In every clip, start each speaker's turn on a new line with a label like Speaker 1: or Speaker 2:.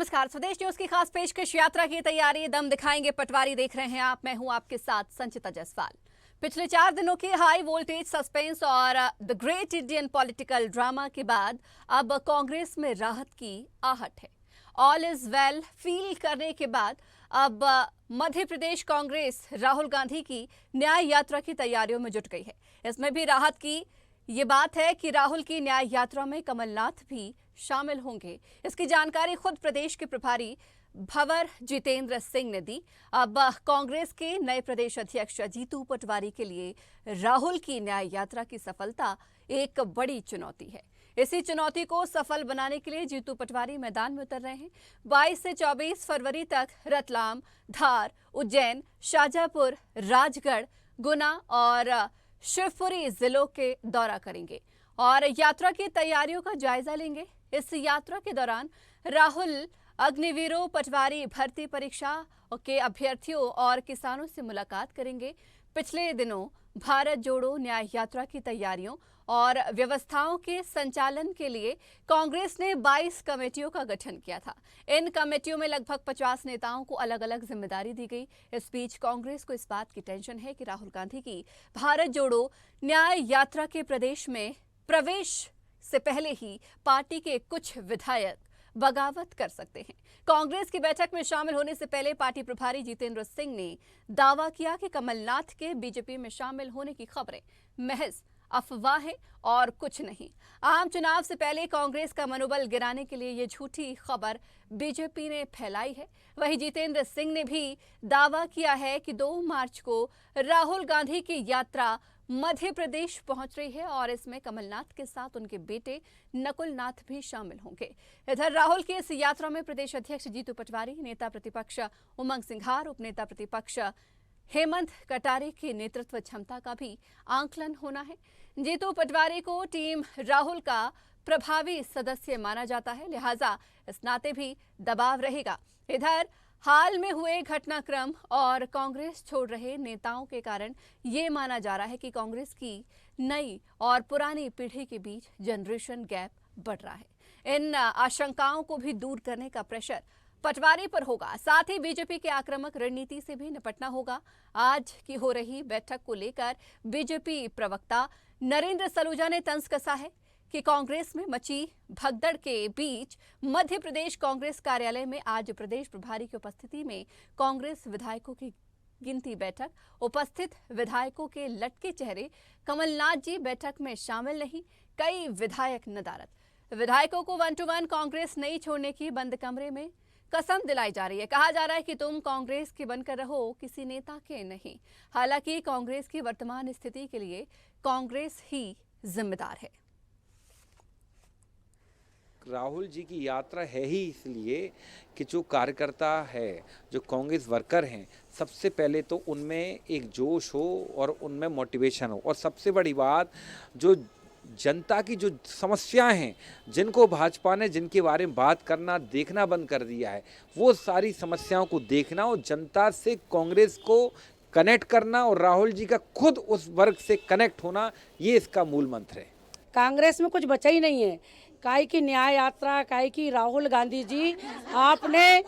Speaker 1: नमस्कार। स्वदेश न्यूज की खास पेशकश यात्रा की तैयारी, दम दिखाएंगे पटवारी देख रहे हैं आप। मैं हूं आपके साथ संचिता जायसवाल। पिछले 4 दिनों के हाई वोल्टेज सस्पेंस और the great Indian political drama के बाद अब कांग्रेस में राहत की आहट है। ऑल इज वेल फील करने के बाद अब मध्य प्रदेश कांग्रेस राहुल गांधी की न्याय यात्रा की तैयारियों में जुट गई है। इसमें भी राहत की ये बात है कि राहुल की न्याय यात्रा में कमलनाथ भी शामिल होंगे। इसकी जानकारी खुद प्रदेश के प्रभारी भंवर जितेंद्र सिंह ने दी। अब कांग्रेस के नए प्रदेश अध्यक्ष जीतू पटवारी के लिए राहुल की न्याय यात्रा की सफलता एक बड़ी चुनौती है। इसी चुनौती को सफल बनाने के लिए जीतू पटवारी मैदान में उतर रहे हैं। 22 से 24 फरवरी तक रतलाम, धार, उज्जैन, शाजापुर, राजगढ़, गुना और शिवपुरी जिलों के दौरा करेंगे और यात्रा की तैयारियों का जायजा लेंगे। इस यात्रा के दौरान राहुल अग्निवीरों, पटवारी भर्ती परीक्षा के अभ्यर्थियों और किसानों से मुलाकात करेंगे। पिछले दिनों भारत जोड़ो न्याय यात्रा की तैयारियों और व्यवस्थाओं के संचालन के लिए कांग्रेस ने 22 कमेटियों का गठन किया था। इन कमेटियों में लगभग 50 नेताओं को अलग अलग जिम्मेदारी दी गई। इस बीच कांग्रेस को इस बात की टेंशन है कि राहुल गांधी की भारत जोड़ो न्याय यात्रा के प्रदेश में प्रवेश से पहले ही पार्टी के कुछ विधायक बगावत कर सकते हैं। कांग्रेस की बैठक में शामिल होने से पहले पार्टी प्रभारी जितेंद्र सिंह ने दावा किया कि कमलनाथ के बीजेपी में शामिल होने की खबरें महज अफवाह है और कुछ नहीं। आम चुनाव से पहले कांग्रेस का मनोबल गिराने के लिए ये झूठी खबर बीजेपी ने फैलाई है। वहीं जितेंद्र सिंह ने भी दावा किया है कि 2 मार्च को राहुल गांधी की यात्रा मध्य प्रदेश पहुंच रही है और इसमें कमलनाथ के साथ उनके बेटे नकुल नाथ भी शामिल होंगे। इधर राहुल की इस यात्रा में प्रदेश अध्यक्ष जीतू पटवारी, नेता प्रतिपक्ष उमंग सिंघार, उपनेता प्रतिपक्ष हेमंत कटारे की नेतृत्व क्षमता का भी आंकलन होना है। जीतू पटवारी को टीम राहुल का प्रभावी सदस्य माना जाता है, लिहाजा इस नाते भी दबाव रहेगा। इधर हाल में हुए घटनाक्रम और कांग्रेस छोड़ रहे नेताओं के कारण ये माना जा रहा है कि कांग्रेस की नई और पुरानी पीढ़ी के बीच जनरेशन गैप बढ़ रहा है। इन आशंकाओं को भी दूर करने का प्रेशर पटवारी पर होगा। साथ ही बीजेपी के आक्रामक रणनीति से भी निपटना होगा। आज की हो रही बैठक को लेकर बीजेपी प्रवक्ता नरेंद्र सलूजा ने तंज कसा है कि कांग्रेस में मची भगदड़ के बीच मध्य प्रदेश कांग्रेस कार्यालय में आज प्रदेश प्रभारी की उपस्थिति में कांग्रेस विधायकों की गिनती बैठक। उपस्थित विधायकों के लटके चेहरे, कमलनाथ जी बैठक में शामिल नहीं, कई विधायक नदारद। विधायकों को 1 to 1 कांग्रेस नहीं छोड़ने की बंद कमरे में कसम दिलाई जा रही है। कहा जा रहा है कि तुम कांग्रेस के बनकर रहो, किसी नेता के नहीं। हालांकि कांग्रेस की वर्तमान स्थिति के लिए कांग्रेस ही जिम्मेदार है।
Speaker 2: राहुल जी की यात्रा है ही इसलिए कि जो कार्यकर्ता है, जो कांग्रेस वर्कर हैं, सबसे पहले तो उनमें एक जोश हो और उनमें मोटिवेशन हो, और सबसे बड़ी बात जो जनता की जो समस्याएं हैं, जिनको भाजपा ने जिनके बारे में बात करना देखना बंद कर दिया है, वो सारी समस्याओं को देखना और जनता से कांग्रेस को कनेक्ट करना और राहुल जी का खुद उस वर्ग से कनेक्ट होना, ये इसका मूल मंत्र है।
Speaker 3: कांग्रेस में कुछ बचा ही नहीं है। काहे की न्याय यात्रा, काहे की राहुल गांधी जी, आपने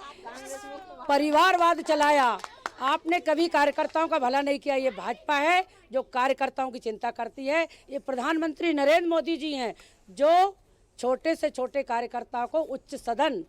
Speaker 3: परिवारवाद चलाया, आपने कभी कार्यकर्ताओं का भला नहीं किया। ये भाजपा है जो कार्यकर्ताओं की चिंता करती है। ये प्रधानमंत्री नरेंद्र मोदी जी हैं जो छोटे से छोटे कार्यकर्ताओं को उच्च सदन।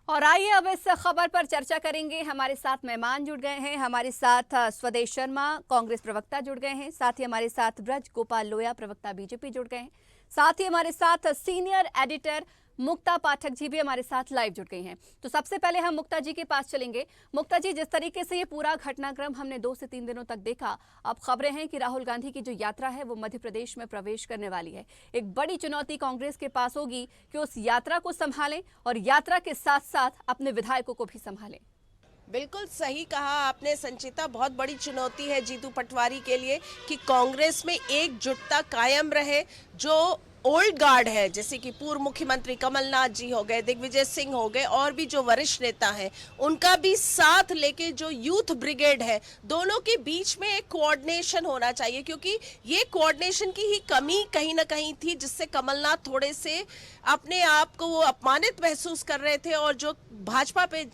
Speaker 1: और आइए अब इस खबर पर चर्चा करेंगे। हमारे साथ मेहमान जुड़ गए हैं। हमारे साथ स्वदेश शर्मा, कांग्रेस प्रवक्ता जुड़ गए हैं। साथ ही हमारे साथ ब्रज गोपाल लोया, प्रवक्ता बीजेपी जुड़ गए हैं। साथ ही हमारे साथ सीनियर एडिटर मुक्ता पाठक जी भी हमारे साथ लाइव जुड़ गई हैं। तो सबसे पहले हम मुक्ता जी के पास चलेंगे। मुक्ता जी, जिस तरीके से ये पूरा घटनाक्रम हमने 2 से 3 दिनों तक देखा, अब खबरें हैं कि राहुल गांधी की जो यात्रा है वो मध्य प्रदेश में प्रवेश करने वाली है। एक बड़ी चुनौती कांग्रेस के पास होगी कि उस यात्रा को संभालें और यात्रा के साथ साथ अपने विधायकों को भी संभालें।
Speaker 4: बिल्कुल सही कहा आपने संचिता, बहुत बड़ी चुनौती है जीतू पटवारी के लिए कि कांग्रेस में एकजुटता कायम रहे। जो ओल्ड गार्ड है, जैसे कि पूर्व मुख्यमंत्री कमलनाथ जी हो गए, दिग्विजय सिंह हो गए, और भी जो वरिष्ठ नेता हैं, उनका भी साथ लेके जो यूथ ब्रिगेड है, दोनों के बीच में एक कोऑर्डिनेशन होना चाहिए, क्योंकि ये कोऑर्डिनेशन की ही कमी कहीं ना कहीं थी, जिससे कमलनाथ थोड़े से अपने आप को वो अपमानित महसूस कर रहे थे और जो भाजपा पे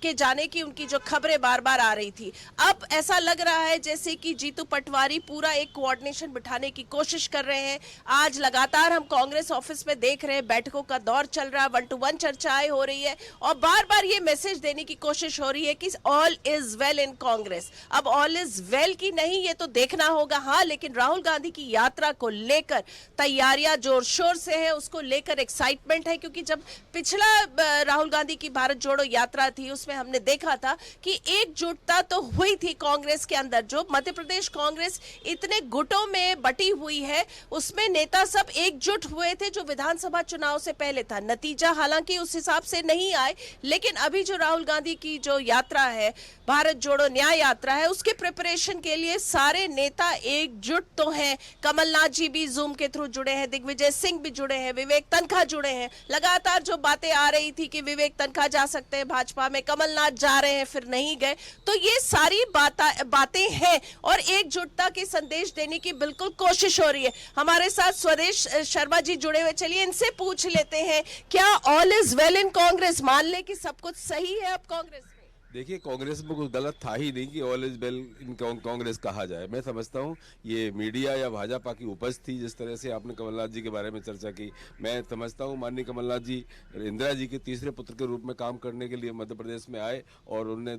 Speaker 4: के जाने की उनकी जो खबरें बार बार आ रही थी, अब ऐसा लग रहा है जैसे कि जीतू पटवारी पूरा एक कोऑर्डिनेशन बिठाने की कोशिश कर रहे हैं। आज लगातार हम कांग्रेस ऑफिस में देख रहे हैं, बैठकों का दौर चल रहा है, 1-to-1 चर्चाएं हो रही है और बार बार ये मैसेज देने की कोशिश हो रही है कि all is well in Congress. अब ऑल इज वेल की नहीं ये तो देखना होगा, हाँ, लेकिन राहुल गांधी की यात्रा को लेकर तैयारियां जोर शोर से है, उसको लेकर एक्साइटमेंट है, क्योंकि जब पिछला राहुल गांधी की भारत जोड़ो यात्रा थी उसमें हमने देखा था कि एकजुटता तो हुई थी कांग्रेस के अंदर। जो मध्य प्रदेश कांग्रेस इतने गुटों में बटी हुई है उसमें नेता सब एकजुट हुए थे, जो विधानसभा चुनाव से पहले था। नतीजा हालांकि उस हिसाब से नहीं आए, लेकिन अभी जो राहुल गांधी की जो यात्रा है, भारत जोड़ो न्याय यात्रा है, उसके प्रिपरेशन के लिए सारे नेता एकजुट तो हैं। कमलनाथ जी भी जूम के थ्रू जुड़े हैं, दिग्विजय सिंह भी जुड़े हैं, विवेक तनखा जुड़े हैं। लगातार जो बातें आ रही थी कि विवेक तनखा जा सकते हैं भाजपा में, कमलनाथ जा रहे हैं फिर नहीं गए, तो ये सारी बातें हैं और एकजुटता के संदेश देने की बिल्कुल कोशिश हो रही है। हमारे साथ स्वदेश शर्मा जी जुड़े हुए, चलिए इनसे पूछ लेते हैं, क्या all is well in Congress? मान ले कि सब कुछ सही है अब कांग्रेस में?
Speaker 5: देखिए, कांग्रेस में कुछ गलत था ही नहीं कि all is well in Congress कहा जाए। मैं समझता हूँ ये मीडिया या भाजपा की उपज थी। जिस तरह से आपने कमलनाथ जी के बारे में चर्चा की, मैं समझता हूँ माननीय कमलनाथ जी इंदिरा जी के तीसरे पुत्र के रूप में काम करने के लिए मध्य प्रदेश में आए और उन्होंने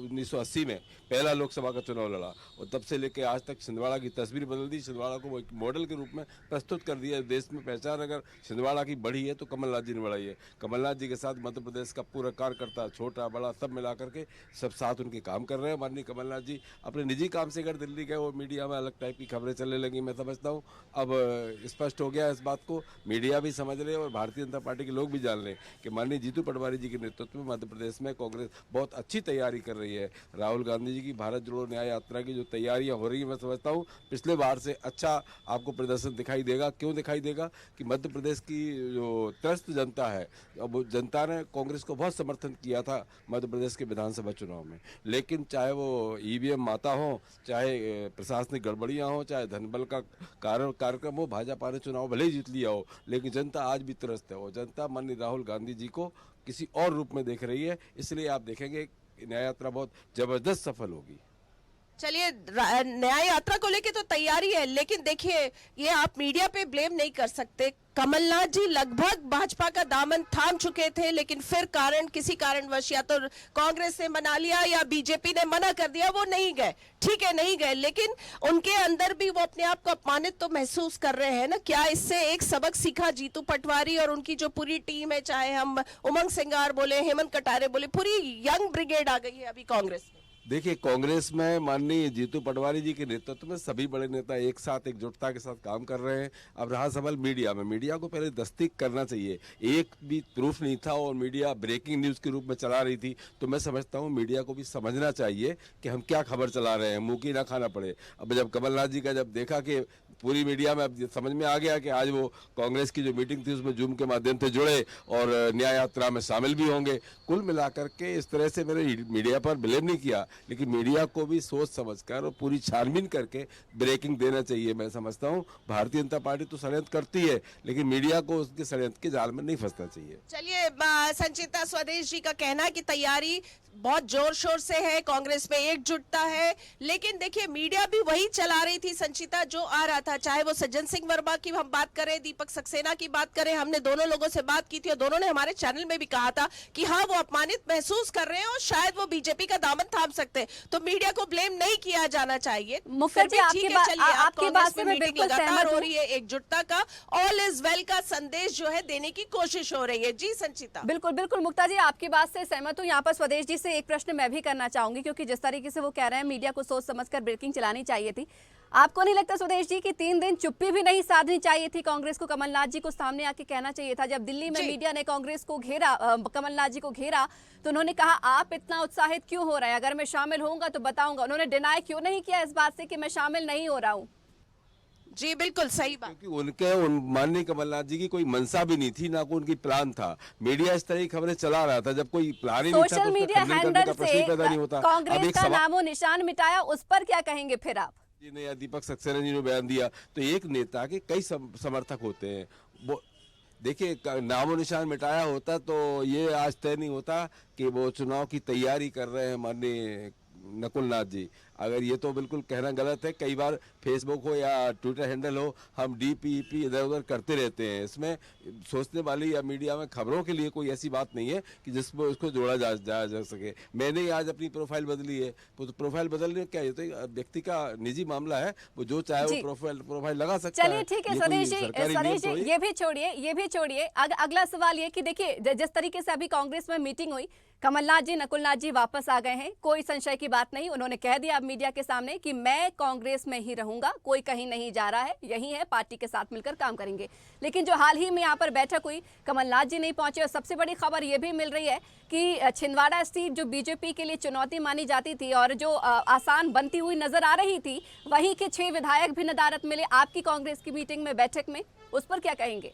Speaker 5: 1980 में पहला लोकसभा का चुनाव लड़ा और तब से लेकर आज तक छिंदवाड़ा की तस्वीर बदल दी, छिंदवाड़ा को एक मॉडल के रूप में प्रस्तुत कर दिया। देश में पहचान अगर छिंदवाड़ा की बढ़ी है तो कमलनाथ जी ने बढ़ाई है। कमलनाथ जी के साथ मध्य प्रदेश का पूरा कार्यकर्ता, छोटा बड़ा सब मिला करके सब साथ उनके काम कर रहे हैं। माननीय कमलनाथ जी अपने निजी काम से अगर दिल्ली गए और मीडिया में अलग टाइप की खबरें चलने लगी, मैं समझता हूँ अब स्पष्ट हो गया इस बात को, मीडिया भी समझ रहे हैं और भारतीय जनता पार्टी के लोग भी जान रहे हैं कि माननीय जीतू पटवारी जी के नेतृत्व में मध्य प्रदेश में कांग्रेस बहुत अच्छी तैयारी कर रही है। राहुल गांधी जी की भारत जोड़ो न्याय यात्रा की जो तैयारियां हो रही है, मैं समझता हूँ पिछले बार से अच्छा आपको प्रदर्शन दिखाई देगा। क्यों दिखाई देगा कि मध्य प्रदेश की जो त्रस्त जनता है, अब जनता ने कांग्रेस को बहुत समर्थन किया था मध्य प्रदेश के विधानसभा चुनाव में, लेकिन चाहे वो ईवीएम माता हो, चाहे प्रशासनिक गड़बड़ियां हो, चाहे धनबल का कार्यक्रम हो, भाजपा ने चुनाव भले ही जीत लिया हो, लेकिन जनता आज भी त्रस्त है और जनता माननीय राहुल गांधी जी को किसी और रूप में देख रही है। इसलिए आप देखेंगे न्याय यात्रा बहुत जबरदस्त सफल होगी।
Speaker 4: चलिए, न्याय यात्रा को लेके तो तैयारी है, लेकिन देखिए ये आप मीडिया पे ब्लेम नहीं कर सकते। कमलनाथ जी लगभग भाजपा का दामन थाम चुके थे, लेकिन फिर किसी कारणवश या तो कांग्रेस ने मना लिया या बीजेपी ने मना कर दिया, वो नहीं गए। ठीक है, नहीं गए, लेकिन उनके अंदर भी वो अपने आप को अपमानित तो महसूस कर रहे हैं ना। क्या इससे एक सबक सीखा जीतू पटवारी और उनकी जो पूरी टीम है, चाहे हम उमंग सिंगार बोले, हेमंत कटारे बोले, पूरी यंग ब्रिगेड आ गई है अभी कांग्रेस में?
Speaker 5: देखिए, कांग्रेस में माननीय जीतू पटवारी जी के नेतृत्व में सभी बड़े नेता एक साथ एकजुटता के साथ काम कर रहे हैं। अब रहा सवाल मीडिया में, मीडिया को पहले दस्तक करना चाहिए। एक भी प्रूफ नहीं था और मीडिया ब्रेकिंग न्यूज़ के रूप में चला रही थी, तो मैं समझता हूँ मीडिया को भी समझना चाहिए कि हम क्या खबर चला रहे हैं, मुँह की ना खाना पड़े। अब जब कमलनाथ जी का जब देखा कि पूरी मीडिया में अब समझ में आ गया कि आज वो कांग्रेस की जो मीटिंग थी उसमें जूम के माध्यम से जुड़े और न्याय यात्रा में शामिल भी होंगे। कुल मिलाकर के इस तरह से मैंने मीडिया पर ब्लेम नहीं किया, लेकिन मीडिया को भी सोच समझकर और पूरी छानबीन करके ब्रेकिंग देना चाहिए। मैं समझता हूँ भारतीय जनता पार्टी तो षड्यंत्र करती है, लेकिन मीडिया को उसके षड्यंत्र के जाल में नहीं फंसना चाहिए।
Speaker 4: चलिए, संचिता स्वदेश जी का कहना है कि तैयारी बहुत जोर शोर से है, कांग्रेस में एकजुटता है, लेकिन देखिए मीडिया भी वही चला रही थी संचिता जो आ रहा था। चाहे वो सज्जन सिंह वर्मा की हम बात करें, दीपक सक्सेना की बात करें, हमने दोनों लोगों से बात की थी और दोनों ने हमारे चैनल में भी कहा था कि हाँ वो अपमानित महसूस कर रहे हैं और शायद वो बीजेपी का दामन थाम सकते हैं, तो मीडिया को ब्लेम नहीं किया जाना चाहिए।
Speaker 1: मुक्ता जी, आपकी बात से मैं बिल्कुल सहमत
Speaker 4: हो रही है, एकजुटता का, ऑल इज वेल का संदेश जो है देने की कोशिश हो रही है। जी संचिता।
Speaker 1: बिल्कुल बिल्कुल मुक्ता जी, आपकी बात से सहमत हूँ। यहाँ पर स्वदेश जी से एक प्रश्न मैं भी करना चाहूंगी, क्योंकि जिस तरीके से वो कह रहे हैं मीडिया को सोच समझकर ब्रेकिंग चलानी चाहिए थी, आपको नहीं लगता स्वदेश जी कि 3 दिन चुप्पी भी नहीं साधनी चाहिए थी कांग्रेस को? कमलनाथ जी को सामने आके कहना चाहिए था। जब दिल्ली में मीडिया ने कांग्रेस को घेरा, कमलनाथ जी को घेरा, तो उन्होंने कहा आप इतना उत्साहित क्यों हो रहे हैं, अगर मैं शामिल होऊंगा तो बताऊंगा। उन्होंने डिनाई क्यों नहीं किया इस बात से कि मैं शामिल नहीं हो रहा हूँ?
Speaker 4: जी बिल्कुल सही बात,
Speaker 5: क्योंकि माननीय कमलनाथ जी की कोई मंशा भी नहीं थी, ना कोई उनकी प्लान था। मीडिया इस तरह की खबरें चला रहा था, जब कोई प्लान ही नहीं था
Speaker 1: सोशल
Speaker 5: तो
Speaker 1: मीडिया हैंडल से कांग्रेस का नामो निशान मिटाया, उस पर क्या कहेंगे फिर आप?
Speaker 5: जी ने या दीपक सक्सेना जी ने बयान दिया, तो एक नेता के कई समर्थक होते हैं। वो देखिए नामो निशान मिटाया होता तो ये आज तय नहीं होता कि वो चुनाव की तैयारी कर रहे हैं माननीय नकुल नाथ जी। अगर ये तो बिल्कुल कहना गलत है। कई बार फेसबुक हो या ट्विटर हैंडल हो, हम डीपीईपी इधर उधर करते रहते हैं। इसमें सोचने वाली या मीडिया में खबरों के लिए कोई ऐसी बात नहीं है कि जिसमें उसको जोड़ा जा सके। मैंने ही आज अपनी प्रोफाइल बदली है, तो प्रोफाइल बदलने क्या, ये तो व्यक्ति का निजी मामला है, वो जो चाहे
Speaker 1: जी।
Speaker 5: वो प्रोफाइल लगा सकता है।
Speaker 1: चलिए ठीक है
Speaker 5: ये कोई
Speaker 1: सुरेश
Speaker 5: सरकारी नियम
Speaker 1: जी,
Speaker 5: थोड़ी।
Speaker 1: ये भी छोड़िए। अगला सवाल ये कि देखिए जिस तरीके से अभी कांग्रेस में मीटिंग हुई, कमलनाथ जी, नकुलनाथ जी वापस आ गए हैं, कोई संशय की बात नहीं। उन्होंने कह दिया अब मीडिया के सामने कि मैं कांग्रेस में ही रहूंगा, कोई कहीं नहीं जा रहा है, यही है, पार्टी के साथ मिलकर काम करेंगे। लेकिन जो हाल ही में यहाँ पर बैठक हुई, कमलनाथ जी नहीं पहुंचे और सबसे बड़ी खबर ये भी मिल रही है कि छिंदवाड़ा सीट जो बीजेपी के लिए चुनौती मानी जाती थी और जो आसान बनती हुई नजर आ रही थी, वहीं के 6 विधायक भी नदारद मिले आपकी कांग्रेस की मीटिंग में, बैठक में, उस पर क्या कहेंगे?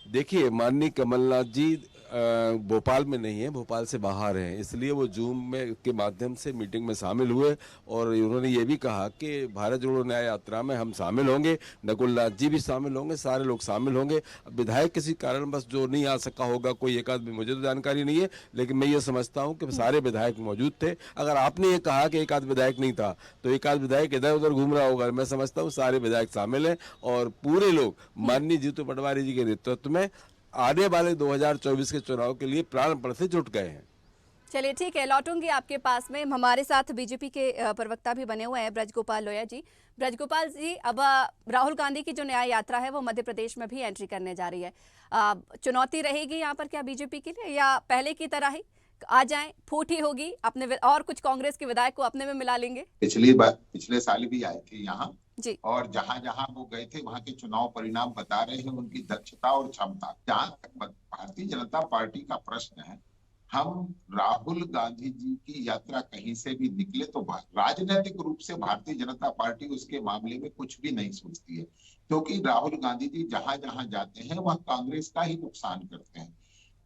Speaker 5: देखिए माननीय कमलनाथ जी भोपाल में नहीं है, भोपाल से बाहर हैं, इसलिए वो जूम में के माध्यम से मीटिंग में शामिल हुए और उन्होंने ये भी कहा कि भारत जोड़ो न्याय यात्रा में हम शामिल होंगे, नकुलनाथ जी भी शामिल होंगे, सारे लोग शामिल होंगे। विधायक किसी कारणवश जो नहीं आ सका होगा, कोई एक आध, मुझे तो जानकारी नहीं है, लेकिन मैं ये समझता हूँ कि सारे विधायक मौजूद थे। अगर आपने ये कहा कि एक आध विधायक नहीं था, तो एक आध विधायक इधर उधर घूम रहा होगा। मैं समझता हूँ सारे विधायक शामिल हैं और पूरे लोग माननीय जीतू पटवारी जी के नेतृत्व में आने वाले 2024 के चुनाव के लिए प्राणपण से जुट गए हैं।
Speaker 1: चलिए ठीक है, लौटूंगी आपके पास में। हमारे साथ बीजेपी के प्रवक्ता भी बने हुए हैं ब्रजगोपाल लोया जी। ब्रजगोपाल जी, अब राहुल गांधी की जो न्याय यात्रा है वो मध्य प्रदेश में भी एंट्री करने जा रही है। चुनौती रहेगी यहाँ पर क्या बीजेपी के लिए, या पहले की तरह ही आ जाएं, फूट ही होगी, अपने और कुछ कांग्रेस के विधायक को अपने में मिला लेंगे?
Speaker 6: पिछले साल भी आए थे यहाँ
Speaker 1: जी।
Speaker 6: और जहां जहां वो गए थे वहां के चुनाव परिणाम बता रहे हैं उनकी दक्षता और क्षमता। जहां तक भारतीय जनता पार्टी का प्रश्न है, हम राहुल गांधी जी की यात्रा कहीं से भी निकले तो राजनीतिक रूप से भारतीय जनता पार्टी उसके मामले में कुछ भी नहीं सोचती है, क्योंकि राहुल गांधी जी जहां जहां जाते हैं वह कांग्रेस का ही नुकसान करते हैं।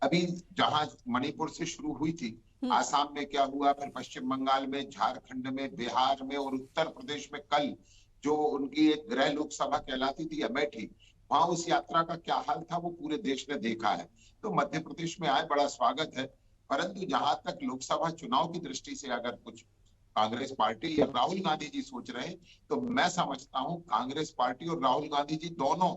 Speaker 6: अभी जहां मणिपुर से शुरू हुई थी, आसाम में क्या हुआ, फिर पश्चिम बंगाल में, झारखंड में, बिहार में और उत्तर प्रदेश में कल जो उनकी एक गृह लोकसभा कहलाती थी अमेठी, वहां उस यात्रा का क्या हाल था वो पूरे देश ने देखा है। तो मध्य प्रदेश में आए, बड़ा स्वागत है, परंतु जहां तक लोकसभा चुनाव की दृष्टि से अगर कुछ कांग्रेस पार्टी या राहुल गांधी जी सोच रहे हैं, तो मैं समझता हूं कांग्रेस पार्टी और राहुल गांधी जी दोनों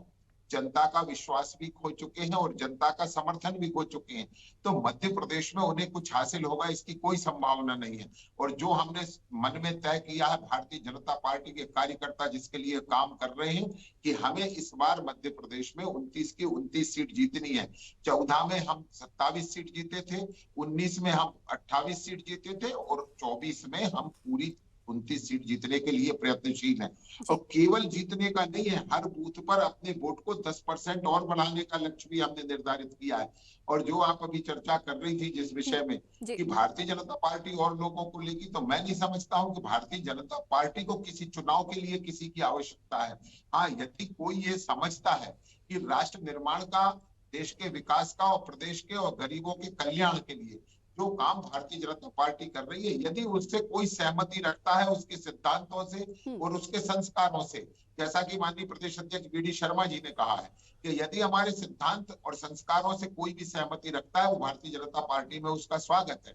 Speaker 6: जनता का विश्वास भी खो चुके हैं और जनता का समर्थन भी खो चुके हैं। तो मध्य प्रदेश में उन्हें कुछ हासिल होगा इसकी कोई संभावना नहीं है। और जो हमने मन में तय किया है, भारतीय जनता पार्टी के कार्यकर्ता जिसके लिए काम कर रहे हैं कि हमें इस बार मध्य प्रदेश में 29 की 29 सीट जीतनी है। 14 में हम 27 सीट जीते थे, 19 में हम 28 सीट जीते थे और 24 में हम पूरी 29 सीट जीतने के लिए प्रयत्नशील है। और केवल जीतने का नहीं है, हर बूथ पर अपने वोट को 10% और बढ़ाने का लक्ष्य भी हमने निर्धारित किया है। और जो आप अभी चर्चा कर रही थी जिस विषय में कि भारतीय जनता पार्टी और लोगों को लेगी, तो मैं नहीं समझता हूं कि भारतीय जनता पार्टी को किसी चुनाव के लिए किसी की आवश्यकता है। हाँ, यदि कोई ये समझता है कि राष्ट्र निर्माण का, देश के विकास का और प्रदेश के और गरीबों के कल्याण के लिए जो काम भारतीय जनता पार्टी कर रही है, यदि उससे कोई सहमति रखता है उसके सिद्धांतों से और उसके संस्कारों से, जैसा कि माननीय प्रदेश अध्यक्ष बीडी शर्मा जी ने कहा है कि यदि हमारे सिद्धांत और संस्कारों से कोई भी सहमति रखता है, वो भारतीय जनता पार्टी में उसका स्वागत है।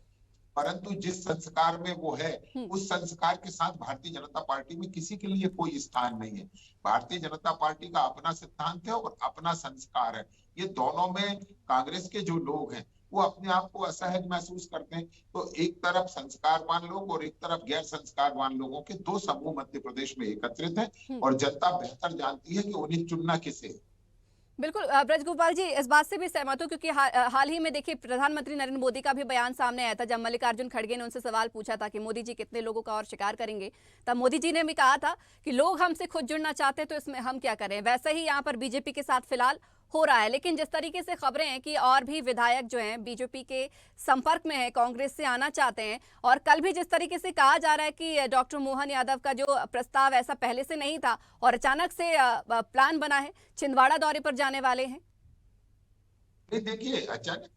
Speaker 6: परंतु जिस संस्कार में वो है, उस संस्कार के साथ भारतीय जनता पार्टी में किसी के लिए कोई स्थान नहीं है। भारतीय जनता पार्टी का अपना सिद्धांत है और अपना संस्कार है। ये दोनों में कांग्रेस के जो लोग हैं वो अपने आप को असहज महसूस करते हैं। तो एक तरफ संस्कारवान लोग और एक तरफ गैर संस्कारवान लोगों के दो समूह मध्य प्रदेश में एकत्रित हैं और जनता बेहतर जानती है कि उन्हें चुनना किसे है।
Speaker 1: बिल्कुल ब्रजगोपाल जी, इस बात से भी सहमत हूं, क्योंकि हाल ही में देखिए प्रधानमंत्री नरेंद्र मोदी का भी बयान सामने आया था जब मल्लिकार्जुन खड़गे ने उनसे सवाल पूछा था कि मोदी जी कितने लोगों का और शिकार करेंगे। तब मोदी जी ने भी कहा था कि लोग हमसे खुद जुड़ना चाहते हैं तो इसमें हम क्या करें। वैसे ही यहाँ पर बीजेपी के साथ फिलहाल हो रहा है। लेकिन जिस तरीके से खबरें हैं कि और भी विधायक जो हैं बीजेपी के संपर्क में हैं, कांग्रेस से आना चाहते हैं, और कल भी जिस तरीके से कहा जा रहा है कि डॉक्टर मोहन यादव का जो प्रस्ताव ऐसा पहले से नहीं था और अचानक से प्लान बना है, छिंदवाड़ा दौरे पर जाने वाले हैं।
Speaker 6: देखिए, अचानक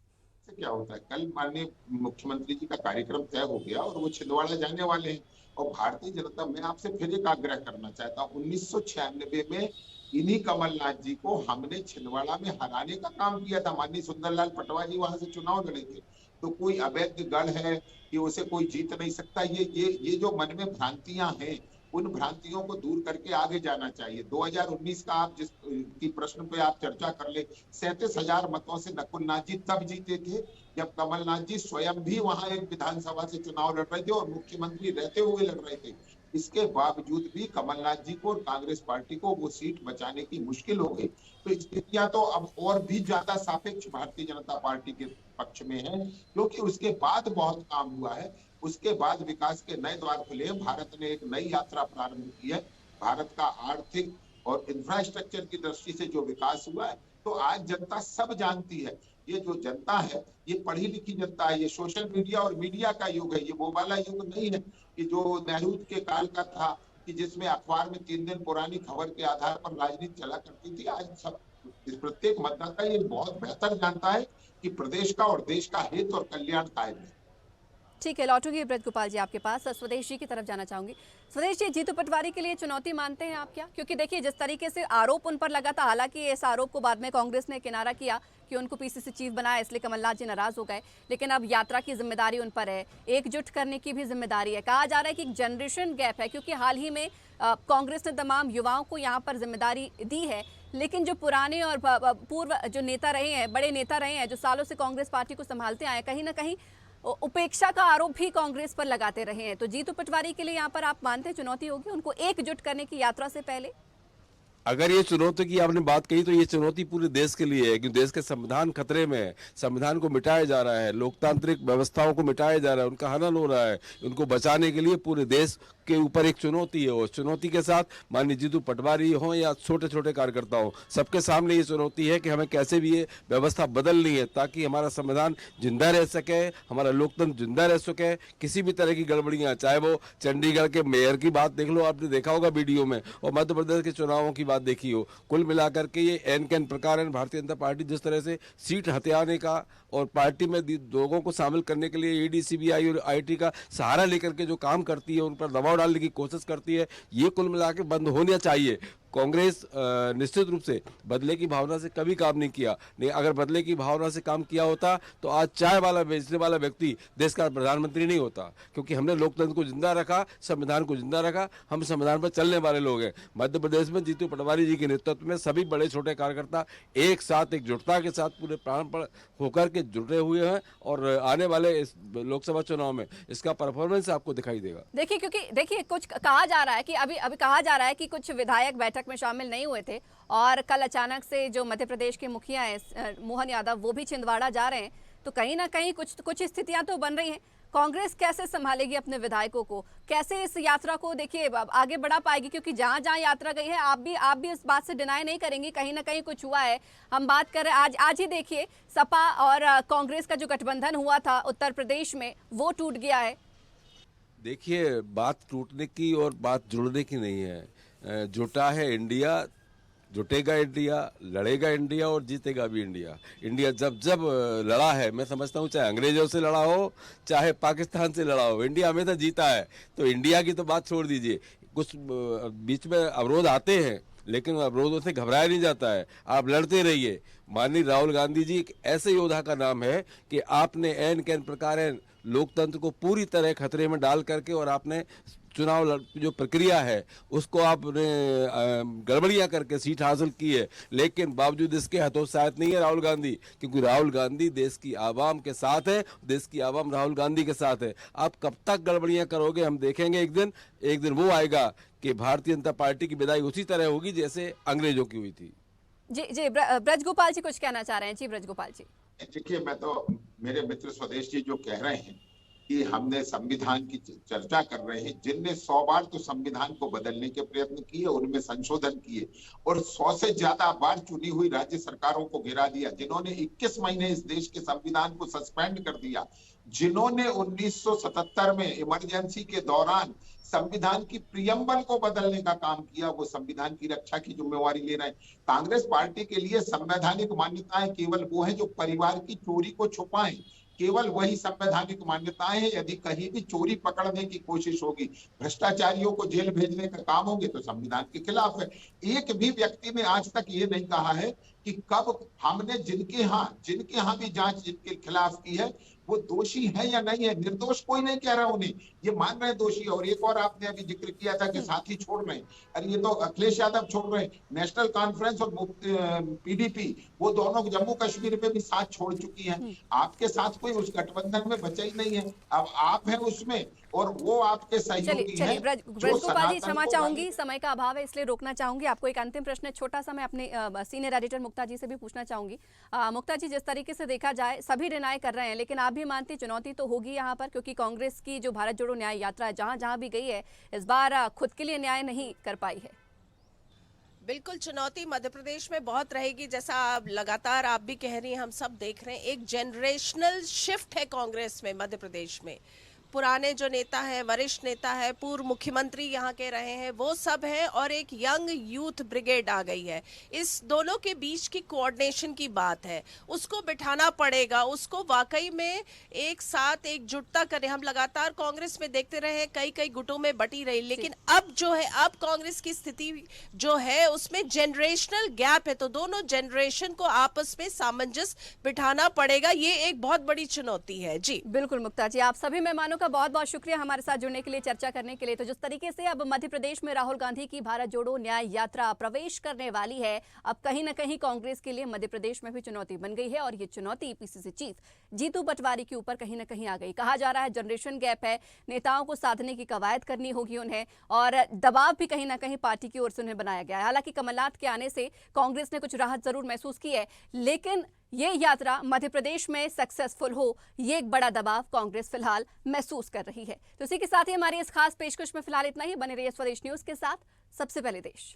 Speaker 6: से क्या होता है, कल माननीय मुख्यमंत्री जी का कार्यक्रम तय हो गया और वो छिंदवाड़ा जाने वाले हैं। और भारतीय जनता, मैं आपसे फिर एक आग्रह करना चाहता हूँ, 1996 में इन्हीं कमलनाथ जी को हमने छिंदवाड़ा में हराने का काम किया था। माननीय सुंदरलाल पटवा जी वहां से चुनाव लड़े थे। तो कोई अवैध गढ़ है कि उसे कोई जीत नहीं सकता। ये जो मन में भ्रांतियां हैं, उन भ्रांतियों को दूर करके आगे जाना चाहिए। 2019 का आप जिस की प्रश्न पे आप चर्चा कर ले, 37,000 मतों से नकुलनाथ जी तब जीते थे जब कमलनाथ जी स्वयं भी वहां एक विधानसभा से चुनाव लड़ रहे थे और मुख्यमंत्री रहते हुए लड़ रहे थे। इसके बावजूद भी कमलनाथ जी को और कांग्रेस पार्टी को वो सीट बचाने की मुश्किल हो गई। तो स्थितियां तो अब और भी ज्यादा सापेक्ष भारतीय जनता पार्टी के पक्ष में है, क्योंकि उसके बाद बहुत काम हुआ है। उसके बाद विकास के नए द्वार खुले हैं। भारत ने एक नई यात्रा प्रारंभ की है। भारत का आर्थिक और इंफ्रास्ट्रक्चर की दृष्टि से जो विकास हुआ है, तो आज जनता सब जानती है। ये जो जनता है, ये पढ़ी लिखी जनता है। ये सोशल मीडिया और मीडिया का युग है, ये वो वाला युग नहीं है कि जो नेहरू के काल का था, कि जिसमें अखबार में 3 दिन पुरानी खबर के आधार पर राजनीति चला करती थी। आज सब प्रत्येक मतदाता ये बहुत बेहतर जानता है कि प्रदेश का और देश का हित और कल्याण कायम है।
Speaker 1: ठीक है, लौटूंगी ब्रज गोपाल जी आपके पास। स्वदेश जी की तरफ जाना चाहूंगी। स्वदेश जी, जीतू पटवारी के लिए चुनौती मानते हैं आप क्या? क्योंकि देखिए जिस तरीके से आरोप उन पर लगा था, हालांकि इस आरोप को बाद में कांग्रेस ने किनारा किया कि उनको पीसीसी चीफ बनाया, इसलिए कमलनाथ जी नाराज हो गए। लेकिन अब यात्रा की जिम्मेदारी उन पर है, एकजुट करने की भी जिम्मेदारी है। कहा जा रहा है कि एक जनरेशन गैप है, क्योंकि हाल ही में कांग्रेस ने तमाम युवाओं को यहाँ पर जिम्मेदारी दी है, लेकिन जो पुराने और पूर्व जो नेता रहे हैं, बड़े नेता रहे हैं, जो सालों से कांग्रेस पार्टी को संभालते आए, कहीं ना कहीं उपेक्षा का आरोप भी कांग्रेस पर लगाते रहे हैं। तो जीतू पटवारी के लिए यहाँ पर आप मानते हैं चुनौती होगी उनको एकजुट करने की यात्रा से पहले?
Speaker 5: अगर ये चुनौती की आपने बात कही तो ये चुनौती पूरे देश के लिए है, क्योंकि देश के संविधान खतरे में है। संविधान को मिटाया जा रहा है, लोकतांत्रिक व्यवस्थाओं को मिटाया जा रहा है, उनका हनन हो रहा है। उनको बचाने के लिए पूरे देश के ऊपर एक चुनौती है। उस चुनौती के साथ माननीय जीतू पटवारी हों या छोटे छोटे कार्यकर्ता हों, सबके सामने ये चुनौती है कि हमें कैसे भी ये व्यवस्था बदलनी है ताकि हमारा संविधान जिंदा रह सके, हमारा लोकतंत्र जिंदा रह सके। किसी भी तरह की गड़बड़ियां, चाहे वो चंडीगढ़ के मेयर की बात देख लो, आपने देखा होगा वीडियो में, और मध्य प्रदेश के चुनावों की बात देखी हो, कुल मिलाकर के ये एन कैन प्रकार भारतीय जनता पार्टी जिस तरह से सीट हथियाने का और पार्टी में लोगों को शामिल करने के लिए ईडी, सीबीआई और आईटी का सहारा लेकर के जो काम करती है, उन पर दबाव डालने की कोशिश करती है, ये कुल मिलाकर बंद होना चाहिए। कांग्रेस निश्चित रूप से बदले की भावना से कभी काम नहीं किया। नहीं, अगर बदले की भावना से काम किया होता तो आज चाय वाला बेचने वाला व्यक्ति देश का प्रधानमंत्री नहीं होता, क्योंकि हमने लोकतंत्र को जिंदा रखा, संविधान को जिंदा रखा, हम संविधान पर चलने वाले लोग हैं। मध्य प्रदेश में जीतू पटवारी जी के नेतृत्व में सभी बड़े छोटे कार्यकर्ता एक साथ एकजुटता के साथ पूरे प्राण होकर के जुटे हुए हैं, और आने वाले इस लोकसभा चुनाव में इसका परफॉर्मेंस आपको दिखाई देगा।
Speaker 1: देखिए, क्योंकि देखिए कुछ कहा जा रहा है कि अभी कहा जा रहा है कि कुछ विधायक बैठक में शामिल नहीं हुए थे, और कल अचानक से जो मध्य प्रदेश के मुखिया हैं मोहन यादव, वो भी छिंदवाड़ा जा रहे हैं। तो कहीं ना कहीं कुछ स्थितियां तो बन रही हैं। कांग्रेस कैसे संभालेगी अपने विधायकों को, कैसे इस यात्रा को देखिए आगे बढ़ा पाएगी? क्योंकि जहां जहां यात्रा गई है, आप भी इस बात से डिनाई नहीं करेंगे, कहीं ना कहीं कुछ हुआ है। हम बात कर रहे हैं आज ही देखिए सपा और कांग्रेस का जो गठबंधन हुआ था उत्तर प्रदेश में, वो टूट गया है।
Speaker 5: देखिए, बात टूटने की और बात जुड़ने की नहीं है। जुटा है इंडिया, जुटेगा इंडिया, लड़ेगा इंडिया और जीतेगा भी इंडिया। इंडिया जब जब लड़ा है, मैं समझता हूँ चाहे अंग्रेजों से लड़ा हो, चाहे पाकिस्तान से लड़ा हो, इंडिया हमेशा जीता है। तो इंडिया की तो बात छोड़ दीजिए, कुछ बीच में अवरोध आते हैं, लेकिन अवरोधों से घबराया नहीं जाता है। आप लड़ते रहिए। माननीय राहुल गांधी जी एक ऐसे योद्धा का नाम है कि आपने एन कैन प्रकार लोकतंत्र को पूरी तरह खतरे में डाल करके, और आपने चुनाव जो प्रक्रिया है उसको आपने गड़बड़ियां करके सीट हासिल की है। लेकिन बावजूद इसके हतोत्साहित नहीं है राहुल गांधी, क्योंकि राहुल गांधी देश की आवाम के साथ है, देश की आवाम राहुल गांधी के साथ है। आप कब तक गड़बड़ियां करोगे? हम देखेंगे एक दिन वो आएगा कि भारतीय जनता पार्टी की विदाई उसी तरह होगी जैसे अंग्रेजों की हुई थी।
Speaker 1: जी ब्रज गोपाल जी कुछ कहना चाह रहे हैं। जी ब्रज गोपाल जी।
Speaker 6: देखिए, मैं तो मेरे मित्र स्वदेश जी जो कह रहे हैं कि हमने संविधान की चर्चा कर रहे हैं, जिनने 100 बार तो संविधान को बदलने के प्रयत्न किए, उनमें संशोधन किए, और 100 से ज्यादा बार चुनी हुई राज्य सरकारों को गिरा दिया, जिन्होंने 21 महीने इस देश के संविधान को सस्पेंड कर दिया, जिन्होंने 1977 में इमरजेंसी के दौरान संविधान की प्रियम्बल को बदलने का काम किया, वो संविधान की रक्षा की जिम्मेवारी ले रहे हैं। कांग्रेस पार्टी के लिए संवैधानिक मान्यताएं केवल वो है जो परिवार की चोरी को छुपाएं, केवल वही संवैधानिक मान्यताएं हैं। यदि कहीं भी चोरी पकड़ने की कोशिश होगी, भ्रष्टाचारियों को जेल भेजने का काम होंगे, तो संविधान के खिलाफ है। एक भी व्यक्ति ने आज तक ये नहीं कहा है कि कब हमने जिनके यहाँ भी जांच जिनके खिलाफ की है वो दोषी है या नहीं है। निर्दोष कोई नहीं कह रहा उन्हें, ये मान रहे दोषी। और एक और आपने अभी जिक्र किया था कि साथी छोड़ रहे हैं, अरे ये तो अखिलेश यादव छोड़ रहे हैं। नेशनल कॉन्फ्रेंस और पीडीपी वो दोनों जम्मू कश्मीर में भी साथ छोड़ चुकी हैं। आपके साथ कोई उस गठबंधन में बचा ही नहीं है। अब आप हैं उसमें और वो आपके सहयोगी हैं।
Speaker 1: ब्रजगोपाल जी, क्षमा चाहूंगी, समय का अभाव है इसलिए रोकना चाहूंगी आपको। एक अंतिम प्रश्न छोटा सा मैं अपने सीनियर एडिटर मुक्ता जी से भी पूछना चाहूंगी। मुक्ता जी, जिस तरीके से देखा जाए सभी डिनाई कर रहे हैं, लेकिन आप भी मानती चुनौती तो होगी यहाँ पर, क्योंकि कांग्रेस की जो भारत जोड़ो न्याय यात्रा जहां जहां भी गई है इस बार खुद के लिए न्याय नहीं कर पाई है।
Speaker 4: बिल्कुल चुनौती मध्य प्रदेश में बहुत रहेगी, जैसा आप लगातार आप भी कह रही हैं, हम सब देख रहे हैं। एक जनरेशनल शिफ्ट है कांग्रेस में मध्य प्रदेश में। पुराने जो नेता हैं, वरिष्ठ नेता है, पूर्व मुख्यमंत्री यहाँ के रहे हैं, वो सब हैं, और एक यंग यूथ ब्रिगेड आ गई है। इस दोनों के बीच की कोऑर्डिनेशन की बात है, उसको बिठाना पड़ेगा, उसको वाकई में एक साथ एकजुटता करें। हम लगातार कांग्रेस में देखते रहे हैं कई कई गुटों में बटी रही, लेकिन अब जो है, अब कांग्रेस की स्थिति जो है उसमें जनरेशनल गैप है, तो दोनों जनरेशन को आपस में सामंजस्य बिठाना पड़ेगा। ये एक बहुत बड़ी चुनौती है। जी
Speaker 1: बिल्कुल मुक्ता जी, आप सभी मेहमानों का बहुत बहुत शुक्रिया हमारे साथ जुड़ने के लिए, चर्चा करने के लिए। तो जिस तरीके से अब मध्य प्रदेश में राहुल गांधी की भारत जोड़ो न्याय यात्रा प्रवेश करने वाली है, अब कहीं ना कहीं कांग्रेस के लिए मध्य प्रदेश में भी चुनौती बन गई है, और ये चुनौती पीसीसी चीफ जीतू पटवारी के ऊपर कहीं ना कहीं आ गई। कहा जा रहा है जनरेशन गैप है, नेताओं को साधने की कवायद करनी होगी उन्हें, और दबाव भी कहीं ना कहीं पार्टी की ओर से उन्हें बनाया गया है। हालांकि कमलनाथ के आने से कांग्रेस ने कुछ राहत जरूर महसूस की है, लेकिन ये यात्रा मध्य प्रदेश में सक्सेसफुल हो, ये एक बड़ा दबाव कांग्रेस फिलहाल महसूस कर रही है। तो इसी के साथ ही हमारी इस खास पेशकश में फिलहाल इतना ही। बने रहिए स्वदेश न्यूज के साथ, सबसे पहले देश।